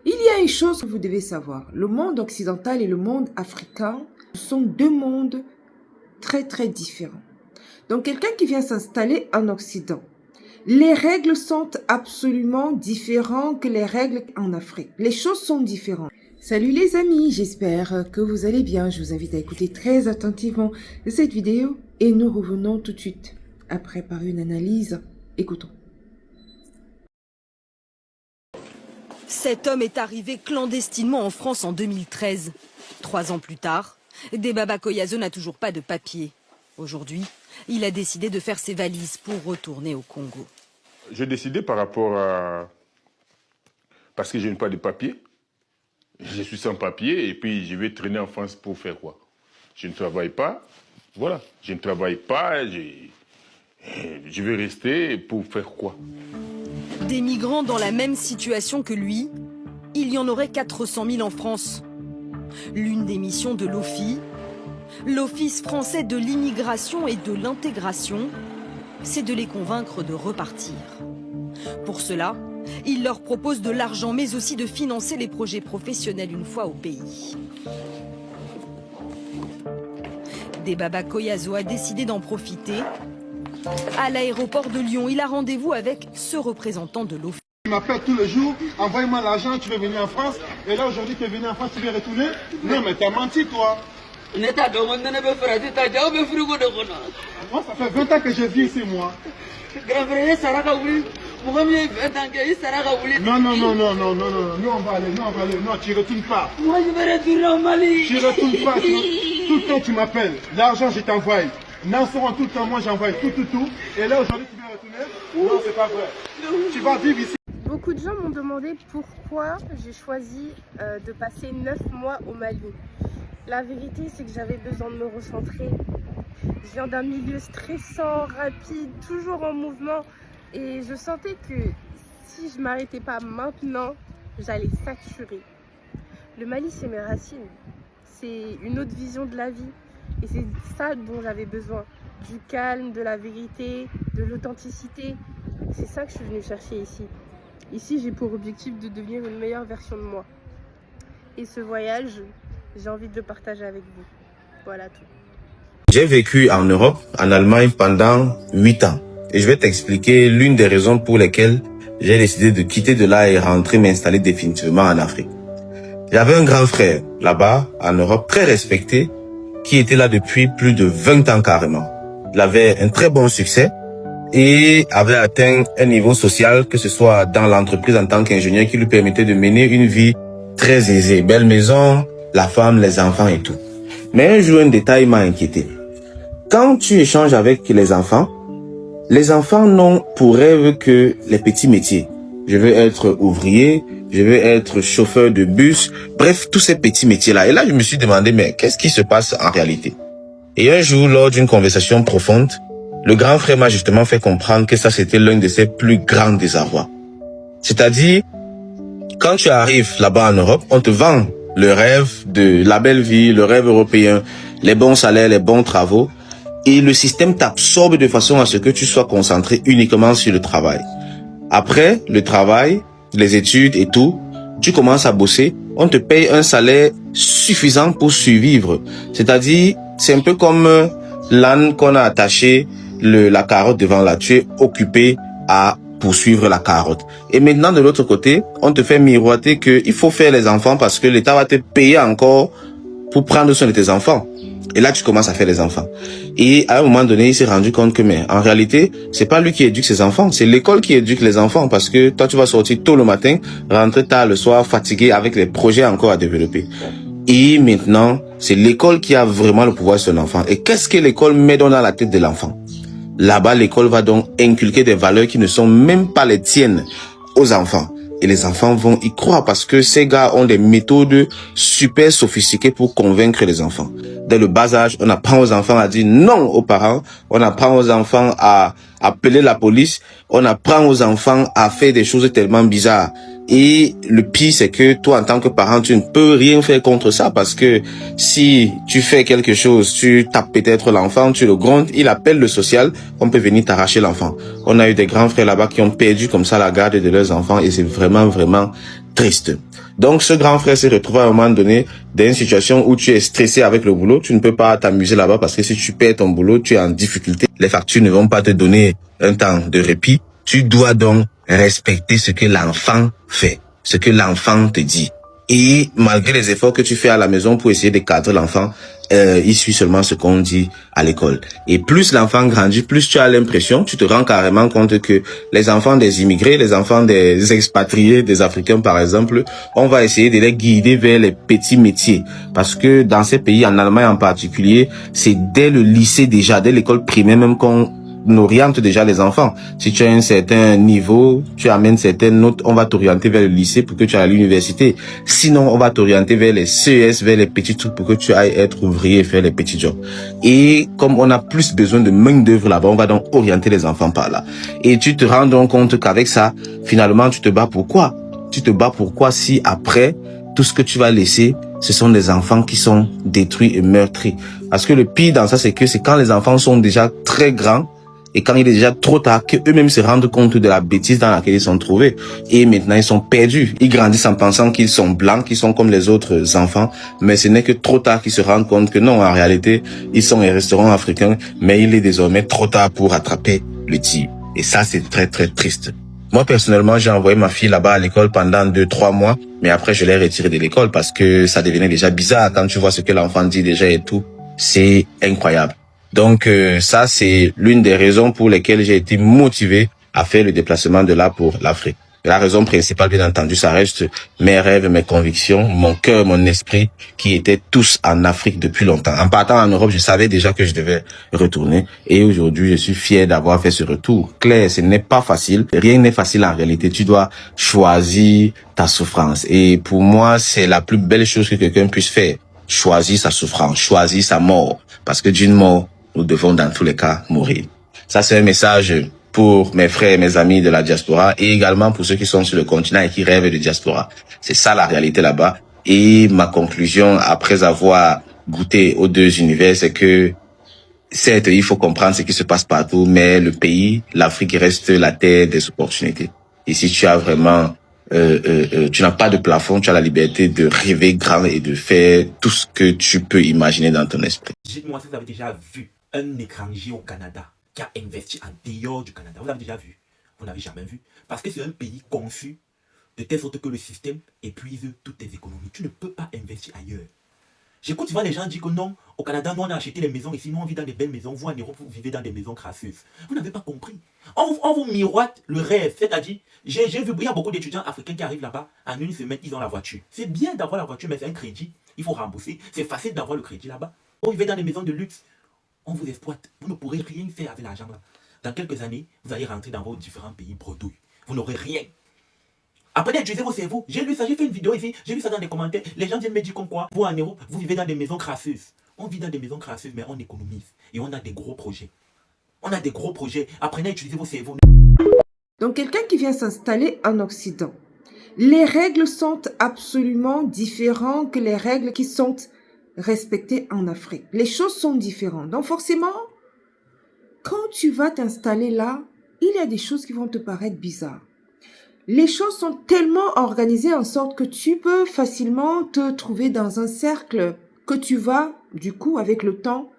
Il y a une chose que vous devez savoir. Le monde occidental et le monde africain sont deux mondes très très différents. Donc quelqu'un qui vient s'installer en Occident, les règles sont absolument différentes que les règles en Afrique. Les choses sont différentes. Salut les amis, j'espère que vous allez bien. Je vous invite à écouter très attentivement cette vidéo et nous revenons tout de suite après par une analyse. Écoutons. Cet homme est arrivé clandestinement en France en 2013. 3 ans plus tard, Debaba Koyazo n'a toujours pas de papier. Aujourd'hui, il a décidé de faire ses valises pour retourner au Congo. J'ai décidé par rapport à... Parce que je n'ai pas de papier. Je suis sans papier et puis je vais traîner en France pour faire quoi? Je ne travaille pas. Voilà, je ne travaille pas. Je vais rester pour faire quoi? Des migrants dans la même situation que lui, il y en aurait 400 000 en France. L'une des missions de l'OFII, l'Office français de l'immigration et de l'intégration, c'est de les convaincre de repartir. Pour cela, il leur propose de l'argent, mais aussi de financer les projets professionnels une fois au pays. Debaba Koyazo a décidé d'en profiter. À l'aéroport de Lyon, il a rendez-vous avec ce représentant de l'OFII. Tu m'appelles tous les jours, envoie-moi l'argent, tu veux venir en France. Et là aujourd'hui tu es venu en France, tu veux retourner? Non mais t'as menti toi. Moi ça fait 20 ans que je vis ici moi. Non, nous on va aller, non tu retournes pas. Moi je vais retourner au Mali. Tu retournes pas, tout le temps tu m'appelles, l'argent je t'envoie. Nanceron tout le temps, moi j'envoie tout. Et là aujourd'hui tu veux retourner? Non c'est pas vrai. Tu vas vivre ici. Beaucoup de gens m'ont demandé pourquoi j'ai choisi de passer 9 mois au Mali. La vérité, c'est que j'avais besoin de me recentrer. Je viens d'un milieu stressant, rapide, toujours en mouvement. Et je sentais que si je ne m'arrêtais pas maintenant, j'allais saturer. Le Mali, c'est mes racines. C'est une autre vision de la vie. Et c'est ça dont j'avais besoin. Du calme, de la vérité, de l'authenticité. C'est ça que je suis venue chercher ici. Ici, j'ai pour objectif de devenir une meilleure version de moi. Et ce voyage, j'ai envie de le partager avec vous. Voilà tout. J'ai vécu en Europe, en Allemagne pendant 8 ans. Et je vais t'expliquer l'une des raisons pour lesquelles j'ai décidé de quitter de là et rentrer m'installer définitivement en Afrique. J'avais un grand frère là-bas, en Europe, très respecté, qui était là depuis plus de 20 ans carrément. Il avait un très bon succès et avait atteint un niveau social, que ce soit dans l'entreprise en tant qu'ingénieur, qui lui permettait de mener une vie très aisée. Belle maison, la femme, les enfants et tout. Mais un jour, un détail m'a inquiété. Quand tu échanges avec les enfants n'ont pour rêve que les petits métiers. Je veux être ouvrier, je veux être chauffeur de bus, bref, tous ces petits métiers-là. Et là, je me suis demandé, mais qu'est-ce qui se passe en réalité? Et un jour, lors d'une conversation profonde, le grand frère m'a justement fait comprendre que ça, c'était l'un de ses plus grands désarrois. C'est-à-dire, quand tu arrives là-bas en Europe, on te vend le rêve de la belle vie, le rêve européen, les bons salaires, les bons travaux. Et le système t'absorbe de façon à ce que tu sois concentré uniquement sur le travail. Après le travail, les études et tout, tu commences à bosser, on te paye un salaire suffisant pour survivre. C'est-à-dire, c'est un peu comme l'âne qu'on a attaché la carotte devant là. Tu es occupé à poursuivre la carotte. Et maintenant, de l'autre côté, on te fait miroiter qu'il faut faire les enfants parce que l'État va te payer encore pour prendre soin de tes enfants. Et là, tu commences à faire les enfants. Et à un moment donné, il s'est rendu compte que, mais en réalité, c'est pas lui qui éduque ses enfants, c'est l'école qui éduque les enfants, parce que toi, tu vas sortir tôt le matin, rentrer tard le soir, fatigué, avec les projets encore à développer. Et maintenant, c'est l'école qui a vraiment le pouvoir sur l'enfant. Et qu'est-ce que l'école met dans la tête de l'enfant? Là-bas, l'école va donc inculquer des valeurs qui ne sont même pas les tiennes aux enfants. Et les enfants vont y croire parce que ces gars ont des méthodes super sophistiquées pour convaincre les enfants. Dès le bas âge, on apprend aux enfants à dire non aux parents. On apprend aux enfants à appeler la police. On apprend aux enfants à faire des choses tellement bizarres. Et le pire, c'est que toi, en tant que parent, tu ne peux rien faire contre ça parce que si tu fais quelque chose, tu tapes peut-être l'enfant, tu le grondes, il appelle le social, on peut venir t'arracher l'enfant. On a eu des grands frères là-bas qui ont perdu comme ça la garde de leurs enfants et c'est vraiment, vraiment triste. Donc, ce grand frère s'est retrouvé à un moment donné dans une situation où tu es stressé avec le boulot. Tu ne peux pas t'amuser là-bas parce que si tu perds ton boulot, tu es en difficulté. Les factures ne vont pas te donner un temps de répit. Tu dois donc respecter ce que l'enfant fait, ce que l'enfant te dit. Et malgré les efforts que tu fais à la maison pour essayer de cadrer l'enfant, il suit seulement ce qu'on dit à l'école. Et plus l'enfant grandit, plus tu as l'impression, tu te rends carrément compte que les enfants des immigrés, les enfants des expatriés, des Africains par exemple, on va essayer de les guider vers les petits métiers. Parce que dans ces pays, en Allemagne en particulier, c'est dès le lycée déjà, dès l'école primaire même qu'on oriente déjà les enfants. Si tu as un certain niveau, tu amènes certaines notes, on va t'orienter vers le lycée pour que tu ailles à l'université. Sinon, on va t'orienter vers les CES, vers les petits trucs pour que tu ailles être ouvrier et faire les petits jobs. Et comme on a plus besoin de main d'œuvre là-bas, on va donc orienter les enfants par là. Et tu te rends donc compte qu'avec ça, finalement, tu te bats pour quoi? Tu te bats pour quoi si après, tout ce que tu vas laisser, ce sont des enfants qui sont détruits et meurtris. Parce que le pire dans ça, c'est que c'est quand les enfants sont déjà très grands, et quand il est déjà trop tard, qu'eux-mêmes se rendent compte de la bêtise dans laquelle ils sont trouvés. Et maintenant, ils sont perdus. Ils grandissent en pensant qu'ils sont blancs, qu'ils sont comme les autres enfants. Mais ce n'est que trop tard qu'ils se rendent compte que non, en réalité, ils sont et resteront africains. Mais il est désormais trop tard pour rattraper le tir. Et ça, c'est très, très triste. Moi, personnellement, j'ai envoyé ma fille là-bas à l'école pendant 2-3 mois. Mais après, je l'ai retirée de l'école parce que ça devenait déjà bizarre quand tu vois ce que l'enfant dit déjà et tout. C'est incroyable. Donc ça, c'est l'une des raisons pour lesquelles j'ai été motivé à faire le déplacement de là pour l'Afrique. La raison principale, bien entendu, ça reste mes rêves, mes convictions, mon cœur, mon esprit, qui étaient tous en Afrique depuis longtemps. En partant en Europe, je savais déjà que je devais retourner. Et aujourd'hui, je suis fier d'avoir fait ce retour. Claire, ce n'est pas facile. Rien n'est facile en réalité. Tu dois choisir ta souffrance. Et pour moi, c'est la plus belle chose que quelqu'un puisse faire. Choisir sa souffrance, choisir sa mort. Parce que d'une mort, nous devons dans tous les cas mourir. Ça, c'est un message pour mes frères et mes amis de la diaspora et également pour ceux qui sont sur le continent et qui rêvent de diaspora. C'est ça la réalité là-bas. Et ma conclusion, après avoir goûté aux deux univers, c'est que certes, il faut comprendre ce qui se passe partout, mais le pays, l'Afrique reste la terre des opportunités. Et si tu as vraiment, tu n'as pas de plafond, tu as la liberté de rêver grand et de faire tout ce que tu peux imaginer dans ton esprit. Dites-moi si vous avez déjà vu un étranger au Canada qui a investi en dehors du Canada. Vous l'avez déjà vu? Vous n'avez jamais vu. Parce que c'est un pays conçu de telle sorte que le système épuise toutes tes économies. Tu ne peux pas investir ailleurs. J'écoute souvent les gens dire que non, au Canada, nous on a acheté les maisons ici, nous on vit dans des belles maisons. Vous en Europe, vous vivez dans des maisons crasseuses. Vous n'avez pas compris. On vous miroite le rêve. C'est-à-dire, j'ai vu, il y a beaucoup d'étudiants africains qui arrivent là-bas, en une semaine, ils ont la voiture. C'est bien d'avoir la voiture, mais c'est un crédit. Il faut rembourser. C'est facile d'avoir le crédit là-bas. Vous vivez dans des maisons de luxe. On vous exploite. Vous ne pourrez rien faire avec l'argent là. Dans quelques années, vous allez rentrer dans vos différents pays bredouilles. Vous n'aurez rien. Apprenez à utiliser vos cerveaux. J'ai lu ça, j'ai fait une vidéo ici, j'ai lu ça dans les commentaires. Les gens viennent me dire comme quoi, vous en Europe, vous vivez dans des maisons crasseuses. On vit dans des maisons crasseuses, mais on économise. Et on a des gros projets. On a des gros projets. Apprenez à utiliser vos cerveaux. Donc quelqu'un qui vient s'installer en Occident, les règles sont absolument différentes que les règles qui sont respectées en Afrique. Les choses sont différentes. Donc forcément, quand tu vas t'installer là, il y a des choses qui vont te paraître bizarres. Les choses sont tellement organisées en sorte que tu peux facilement te trouver dans un cercle que tu vas, du coup, avec le temps,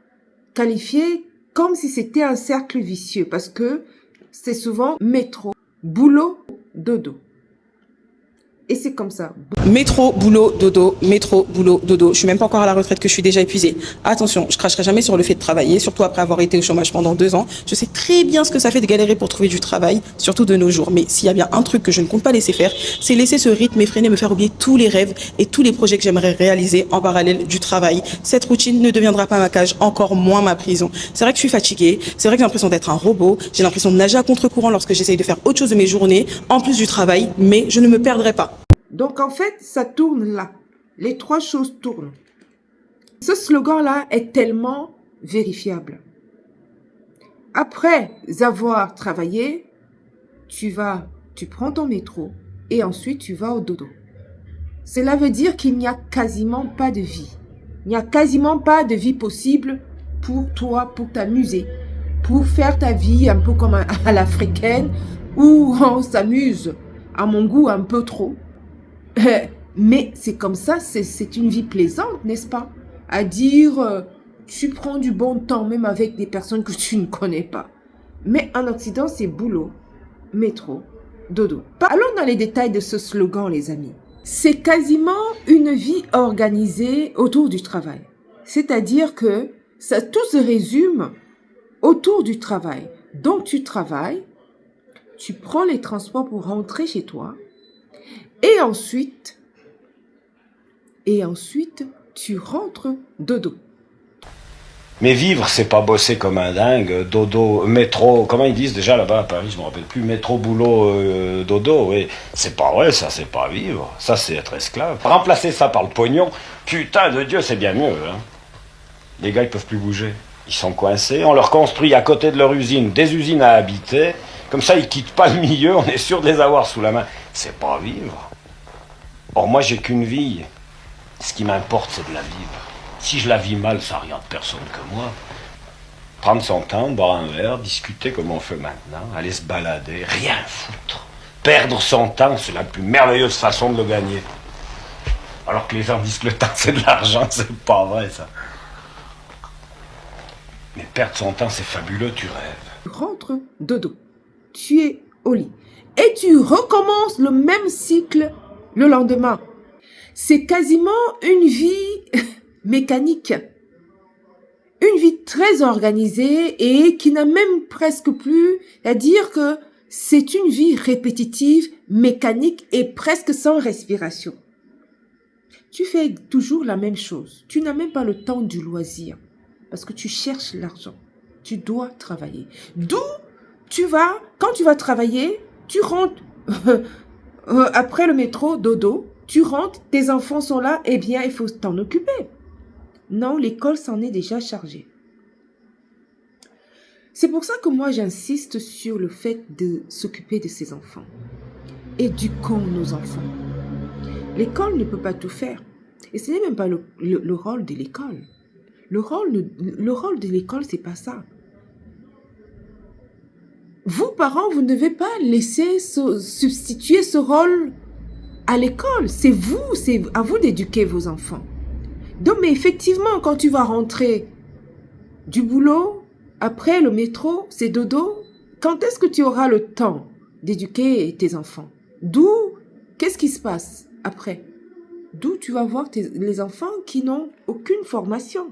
qualifier comme si c'était un cercle vicieux. Parce que c'est souvent métro, boulot, dodo. Et c'est comme ça. Métro, boulot, dodo, métro, boulot, dodo. Je suis même pas encore à la retraite que je suis déjà épuisée. Attention, je cracherai jamais sur le fait de travailler, surtout après avoir été au chômage pendant 2 ans. Je sais très bien ce que ça fait de galérer pour trouver du travail, surtout de nos jours. Mais s'il y a bien un truc que je ne compte pas laisser faire, c'est laisser ce rythme effréné me faire oublier tous les rêves et tous les projets que j'aimerais réaliser en parallèle du travail. Cette routine ne deviendra pas ma cage, encore moins ma prison. C'est vrai que je suis fatiguée, c'est vrai que j'ai l'impression d'être un robot, j'ai l'impression de nager à contre-courant lorsque j'essaye de faire autre chose de mes journées, en plus du travail, mais je ne me perdrai pas. Donc, en fait, ça tourne là. Les 3 choses tournent. Ce slogan-là est tellement vérifiable. Après avoir travaillé, tu prends ton métro et ensuite tu vas au dodo. Cela veut dire qu'il n'y a quasiment pas de vie. Il n'y a quasiment pas de vie possible pour toi, pour t'amuser, pour faire ta vie un peu comme à l'africaine où on s'amuse, à mon goût, un peu trop. Mais c'est comme ça, c'est une vie plaisante, n'est-ce pas? À dire, tu prends du bon temps, même avec des personnes que tu ne connais pas. Mais en Occident, c'est boulot, métro, dodo. Allons dans les détails de ce slogan, les amis. C'est quasiment une vie organisée autour du travail. C'est-à-dire que tout se résume autour du travail. Donc, tu travailles, tu prends les transports pour rentrer chez toi, et ensuite, tu rentres dodo. Mais vivre, c'est pas bosser comme un dingue, dodo, métro, comment ils disent déjà là-bas à Paris, je me rappelle plus, métro, boulot, dodo, oui. C'est pas vrai, ça, c'est pas vivre. Ça, c'est être esclave. Remplacer ça par le pognon, putain de Dieu, c'est bien mieux, hein. Les gars, ils peuvent plus bouger. Ils sont coincés, on leur construit à côté de leur usine des usines à habiter, comme ça, ils quittent pas le milieu, on est sûr de les avoir sous la main. C'est pas vivre. Or, moi, j'ai qu'une vie. Ce qui m'importe, c'est de la vivre. Si je la vis mal, ça regarde personne que moi. Prendre son temps, boire un verre, discuter comme on fait maintenant, aller se balader, rien foutre. Perdre son temps, c'est la plus merveilleuse façon de le gagner. Alors que les gens disent que le temps, c'est de l'argent, c'est pas vrai, ça. Mais perdre son temps, c'est fabuleux, tu rêves. Tu rentres dodo, tu es au lit. Et tu recommences le même cycle le lendemain. C'est quasiment une vie mécanique. Une vie très organisée et qui n'a même presque plus à dire que c'est une vie répétitive, mécanique et presque sans respiration. Tu fais toujours la même chose. Tu n'as même pas le temps du loisir parce que tu cherches l'argent. Tu dois travailler. D'où quand tu vas travailler, tu rentres après le métro, dodo, tu rentres, tes enfants sont là, eh bien, il faut t'en occuper. Non, l'école s'en est déjà chargée. C'est pour ça que moi, j'insiste sur le fait de s'occuper de ses enfants. Éduquons nos enfants. L'école ne peut pas tout faire. Et ce n'est même pas le rôle de l'école. Le rôle de l'école, c'est pas ça. Vous, parents, vous ne devez pas laisser substituer ce rôle à l'école. C'est à vous d'éduquer vos enfants. Donc, mais effectivement, quand tu vas rentrer du boulot, après le métro, c'est dodo, quand est-ce que tu auras le temps d'éduquer tes enfants? Qu'est-ce qui se passe après? D'où tu vas voir les enfants qui n'ont aucune formation.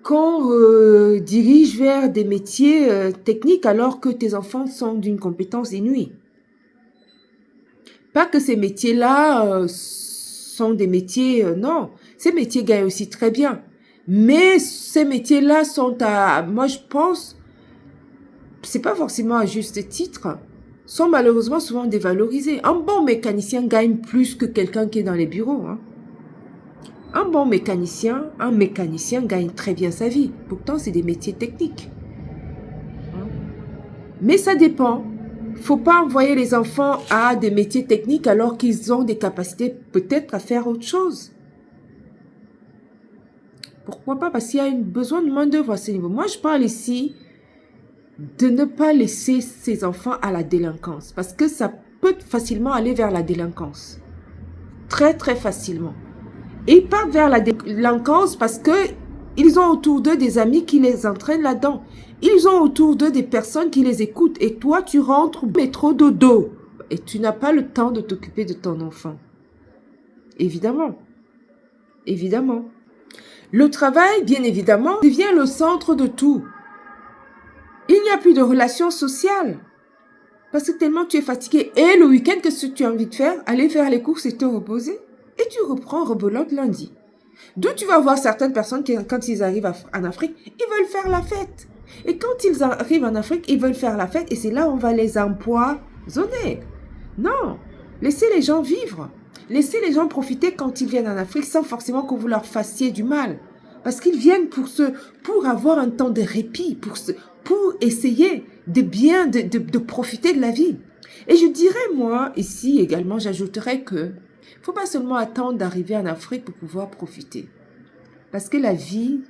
Qu'on dirige vers des métiers techniques alors que tes enfants sont d'une compétence inouïe. Pas que ces métiers-là sont des métiers... non, ces métiers gagnent aussi très bien. Mais ces métiers-là moi je pense, c'est pas forcément à juste titre, sont malheureusement souvent dévalorisés. Un bon mécanicien gagne plus que quelqu'un qui est dans les bureaux. Hein. Un mécanicien gagne très bien sa vie. Pourtant, c'est des métiers techniques. Mais ça dépend. Faut pas envoyer les enfants à des métiers techniques alors qu'ils ont des capacités peut-être à faire autre chose. Pourquoi pas? Parce qu'il y a un besoin de main-d'œuvre à ce niveau. Moi, je parle ici de ne pas laisser ces enfants à la délinquance. Parce que ça peut facilement aller vers la délinquance. Très, très facilement. Et ils partent vers la délinquance parce qu'ils ont autour d'eux des amis qui les entraînent là-dedans. Ils ont autour d'eux des personnes qui les écoutent. Et toi, tu rentres au métro dodo. Et tu n'as pas le temps de t'occuper de ton enfant. Évidemment. Évidemment. Le travail, bien évidemment, devient le centre de tout. Il n'y a plus de relations sociales. Parce que tellement tu es fatigué. Et le week-end, qu'est-ce que tu as envie de faire? Aller faire les courses et te reposer. Et tu reprends rebelote lundi. D'où tu vas voir certaines personnes qui, quand ils arrivent en Afrique, ils veulent faire la fête. Et quand ils arrivent en Afrique, ils veulent faire la fête. Et c'est là où on va les empoisonner. Non. Laissez les gens vivre. Laissez les gens profiter quand ils viennent en Afrique sans forcément que vous leur fassiez du mal. Parce qu'ils viennent pour avoir un temps de répit, pour essayer de profiter de la vie. Et je dirais, moi, ici également, j'ajouterais que faut pas seulement attendre d'arriver en Afrique pour pouvoir profiter. Parce que la vie,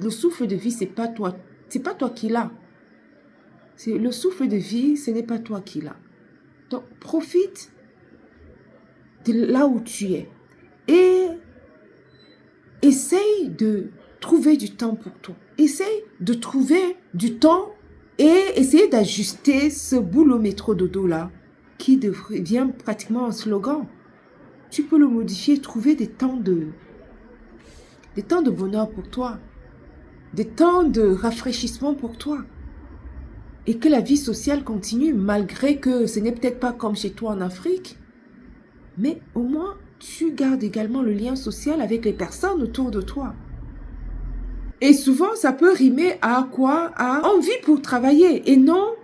le souffle de vie, c'est pas toi qui l'as. Le souffle de vie, ce n'est pas toi qui l'as. Donc, profite de là où tu es. Et essaye de trouver du temps pour toi. Essaye de trouver du temps et essayer d'ajuster ce boulot métro dodo là qui devient pratiquement un slogan. Tu peux le modifier, trouver des temps de bonheur pour toi, des temps de rafraîchissement pour toi. Et que la vie sociale continue malgré que ce n'est peut-être pas comme chez toi en Afrique. Mais au moins, tu gardes également le lien social avec les personnes autour de toi. Et souvent, ça peut rimer à quoi? À envie pour travailler et non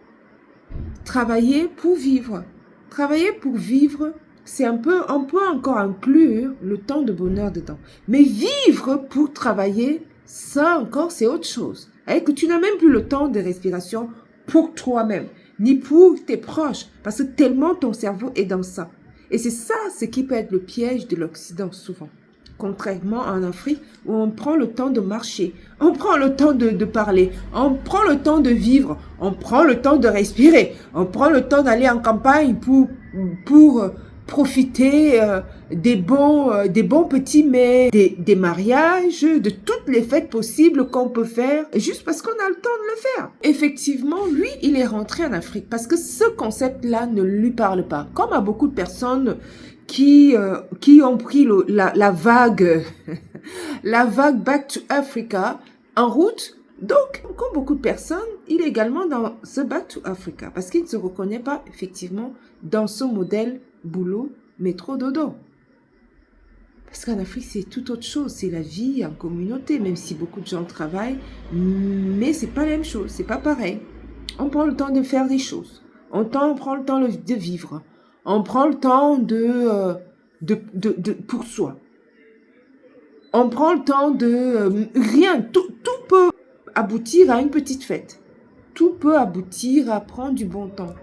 travailler pour vivre. Travailler pour vivre, c'est on peut encore inclure le temps de bonheur dedans. Mais vivre pour travailler, ça encore, c'est autre chose. Et que tu n'as même plus le temps de respiration pour toi-même, ni pour tes proches, parce que tellement ton cerveau est dans ça. Et c'est ça, ce qui peut être le piège de l'Occident souvent. Contrairement en Afrique, où on prend le temps de marcher, on prend le temps de parler, on prend le temps de vivre, on prend le temps de respirer, on prend le temps d'aller en campagne pour profiter des bons petits mets, des mariages, de toutes les fêtes possibles qu'on peut faire, juste parce qu'on a le temps de le faire. Effectivement, lui, il est rentré en Afrique parce que ce concept-là ne lui parle pas. Comme à beaucoup de personnes qui ont pris la vague, la vague Back to Africa en route. Donc, comme beaucoup de personnes, il est également dans ce Back to Africa parce qu'il ne se reconnaît pas effectivement dans ce modèle boulot, métro, dodo. Parce qu'en Afrique, c'est tout autre chose. C'est la vie en communauté, même si beaucoup de gens travaillent. Mais c'est pas la même chose, c'est pas pareil. On prend le temps de faire des choses. On prend le temps de vivre. On prend le temps pour soi. On prend le temps de rien. Tout peut aboutir à une petite fête. Tout peut aboutir à prendre du bon temps.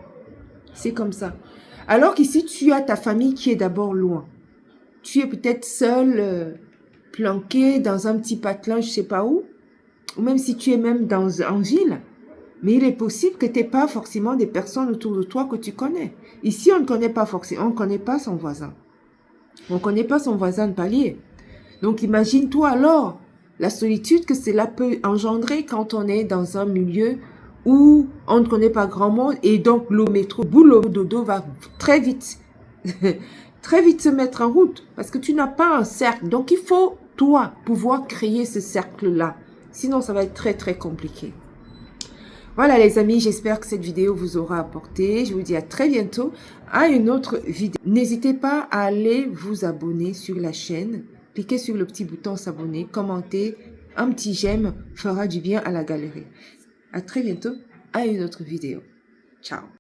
C'est comme ça. Alors qu'ici, tu as ta famille qui est d'abord loin. Tu es peut-être seul, planqué dans un petit patelin, je sais pas où. Ou même si tu es même en ville. Mais il est possible que tu n'aies pas forcément des personnes autour de toi que tu connais. Ici, on ne connaît pas forcément, on ne connaît pas son voisin. On ne connaît pas son voisin de palier. Donc, imagine-toi alors la solitude que cela peut engendrer quand on est dans un milieu où on ne connaît pas grand monde et donc le métro, boulot, dodo va très vite, très vite se mettre en route parce que tu n'as pas un cercle. Donc, il faut, toi, pouvoir créer ce cercle-là. Sinon, ça va être très, très compliqué. Voilà les amis, j'espère que cette vidéo vous aura apporté. Je vous dis à très bientôt à une autre vidéo. N'hésitez pas à aller vous abonner sur la chaîne. Cliquez sur le petit bouton s'abonner, commentez. Un petit j'aime fera du bien à la galerie. À très bientôt à une autre vidéo. Ciao.